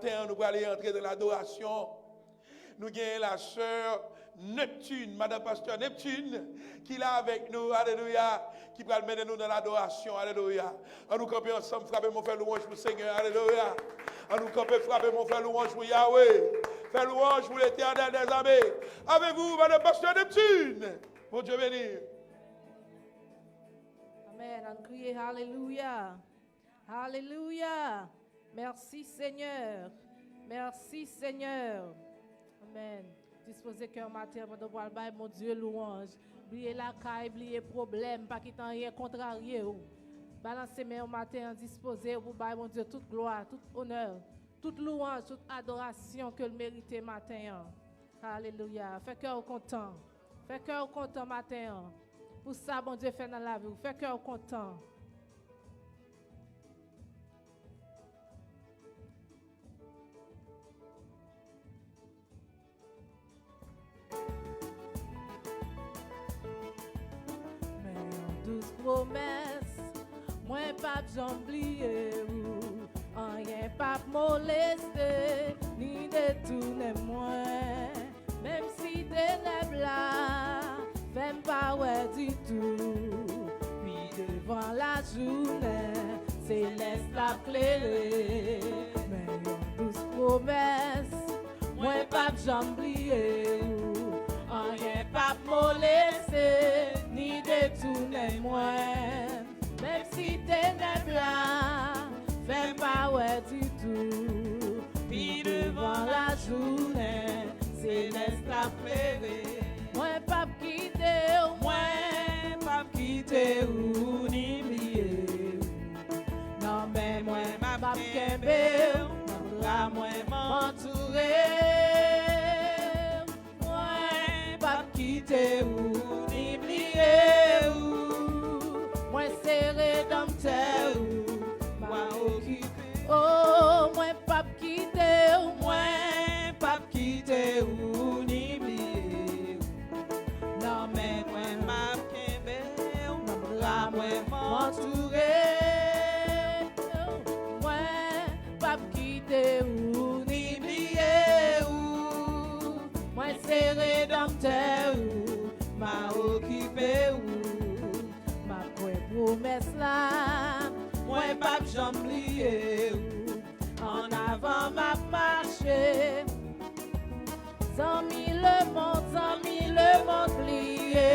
matin, nous allons entrer dans l'adoration. Nous avons la sœur Neptune, Madame Pasteur Neptune, qui est là avec nous, alléluia, qui va mener nous dans l'adoration, alléluia. On nous camper ensemble, frapper mon frère louange pour le Seigneur, alléluia. On nous camper, frapper mon frère louange pour Yahweh. Faire louange pour l'Éternel des armées. Avec vous, Madame Pasteur Neptune. Mon Dieu béni. Amen. On crie Alléluia. Alléluia. Merci Seigneur. Merci Seigneur. Amen. Disposez cœur matin pour voir mon Dieu louange. Oubliez la caille, oubliez problème, pas qu'il t'en rien contrarié. Balancez mes au matin, disposez pour mon Dieu toute gloire, toute honneur, toute louange, toute adoration que le mérite matin. Alléluia. Fais cœur content. Fais cœur content matin. Pour ça, bon Dieu fait dans la vie. Fais cœur content. Douce promesse, moi pas j'oublier ou rien pas molester ni détourner moi, même si ténèbres là, fais pas ouais du tout. Puis devant la journée, céleste la clairée, mais une douce promesse, moi pas j'oublier ou rien pas molester ni détourner moi, même si ténèbres là, fais pas ouais du tout. Puis devant la journée, céleste la pleurer. Moi pas quitter, moi pas quitter ou ni oublier. Non mais moi pas kembe, la moi m'entourer. Moi pas quitter ou ni oublier. Moi c'est rédempteur, moi occupé. Oh moi pas quitter, moi pas quitter ou ni oublier. Non mais moi m'a kembe, la moi m'entourer. Moi pas quitter ou ni oublier. Moi c'est rédempteur, m'a occupé. Ma promesse là, moi pas j'oublier. En avant m'a marché. Sans mille le monde plié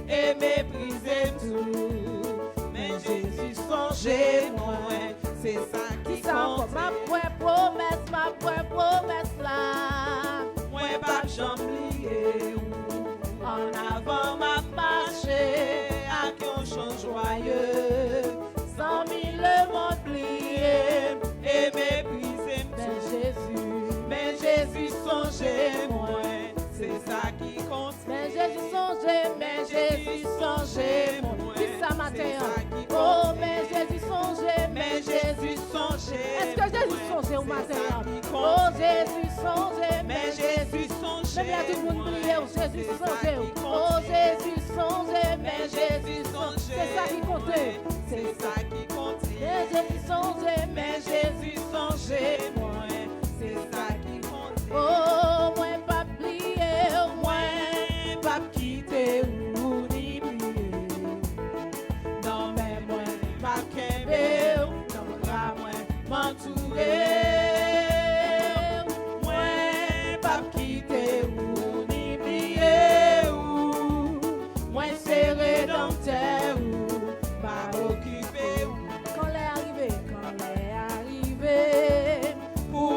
et mépriser tout. Mais Jésus songeait moi, c'est ça qui compte. Ma promesse là, moi pas j'oublier. En avant m'a marché, à qui chant joyeux. 100 000 le monde plié et méprisé. Mais Jésus songeait moi, c'est ça qui compte. Mais Jésus songeait moi. Qui ça matin? Oh, mais Jésus songeait. Est-ce que Jésus songeait au matin? Oh, Jésus songeait. Mais Jésus songeait. Mais bien tout le monde priait, oh, Jésus songeait. Oh, Jésus songeait. Mais Jésus songeait. C'est ça qui comptait. C'est ça qui comptait. Mais Jésus songeait moi. C'est ça qui comptait. Oh, moi pas plier, moi pas quitter ou ni plier. Non mais moi pas kembe, non pas moi m'entourer. Moi pas quitter ou ni plier. Moi c'est rédempteur, m'a occupé. Quand l'est arrivé, pour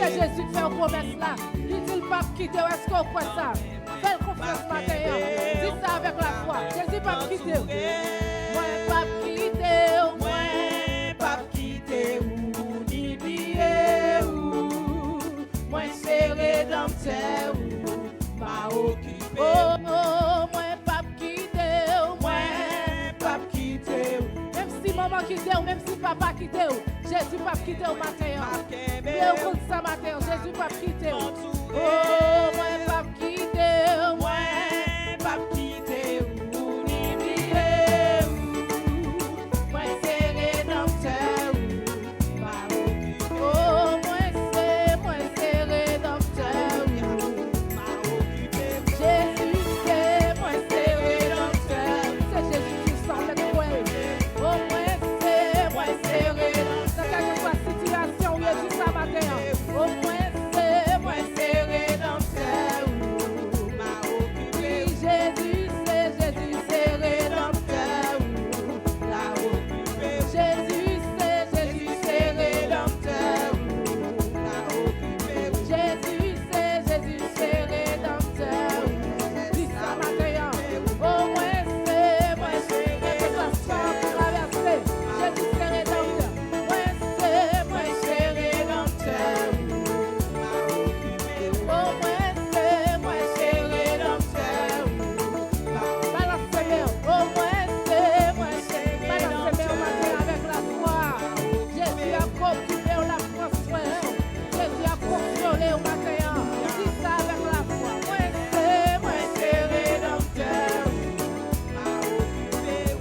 C'est Jésus qui fait une promesse là. Il dit le pape quitter. Est-ce qu'on croit ça? Fais confiance matin. Dis ça avec la foi. Jésus pas quitter. Moi pas quitter. Moi pas quitter. Ni billet. Moi c'est rédempteur. M'a occupé. Oh, moi pas quitter. Moi pas quitter. Même si maman quitte ou même si papa quitte ou, Jésus pas quitter au matin. Mais au bout de ça matin, Jésus pas quitter. Oh, moi pas quitter, moi pas quitter ou ni billet. Moi c'est rédempteur. Oh, moi c'est rédempteur. Jésus c'est moi c'est rédempteur. C'est Jésus qui sort le poème. Oh, moi c'est rédempteur. Dans quelle que soit la situation, il dit ça matin. Oh, moi c'est rédempteur. Oui, Jésus c'est rédempteur. Jésus c'est rédempteur. Jésus c'est rédempteur. Dis ça matin. Oh, moi c'est que ça soit traversé. Jésus c'est rédempteur. Moi c'est rédempteur. Oh, moi c'est rédempteur. Balance tes mains. Oh, moi c'est balance tes mains matin avec la foi. Jésus a occupé la France. Jésus a consolé au matin. Dis ça avec la foi. Moi c'est rédempteur.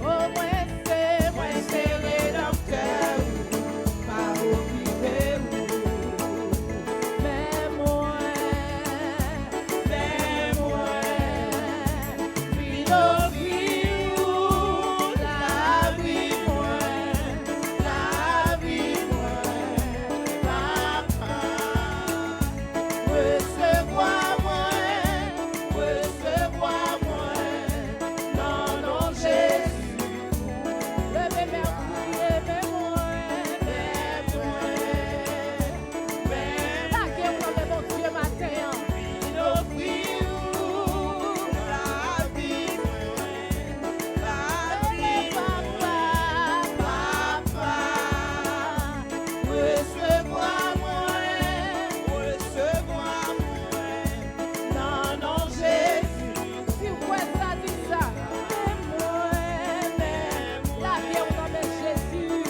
Oh, moi c'est rédempteur. M'a occupé. Mais moi, puis nos vies, la vie moi, papa, recevoir moi, non, non, Jésus, levez mes prières, la guerre dans le bon Dieu matin, nos vies, la vie, papa, recevoir moi, non, non, Jésus, si vous pouvez ça, dis ça, la guerre dans le Jésus,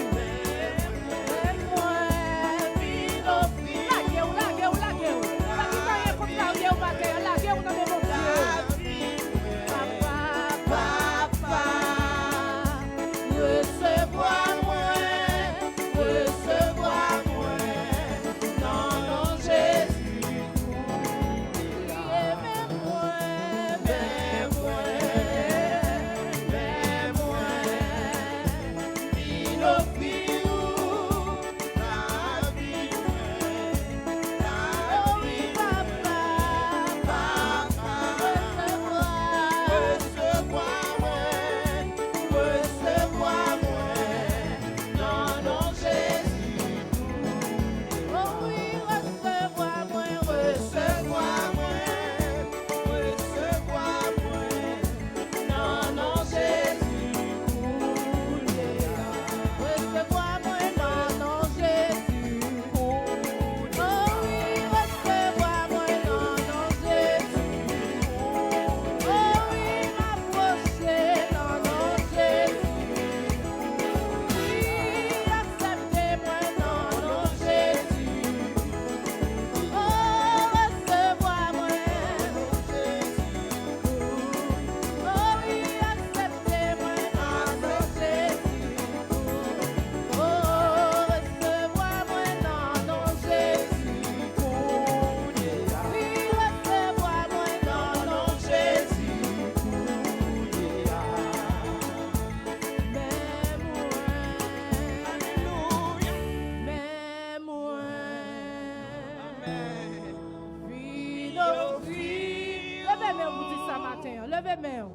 Levez main.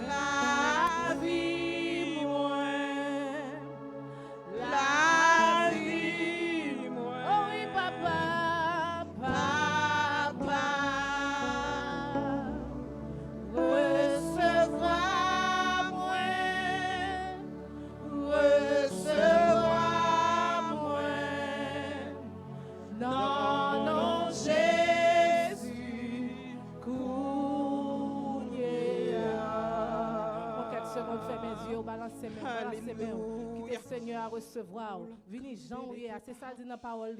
La vie moi. La vie moi. Oh oui papa, ou balancer main, qui te Seigneur à recevoir. Vini Jean ou c'est ça dit dans la parole.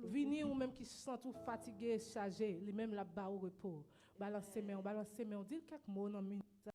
Vini ou même qui se sent tout fatigué, chargé, lui même la bas au repos. Balancer main, dit quelques mots dans minute.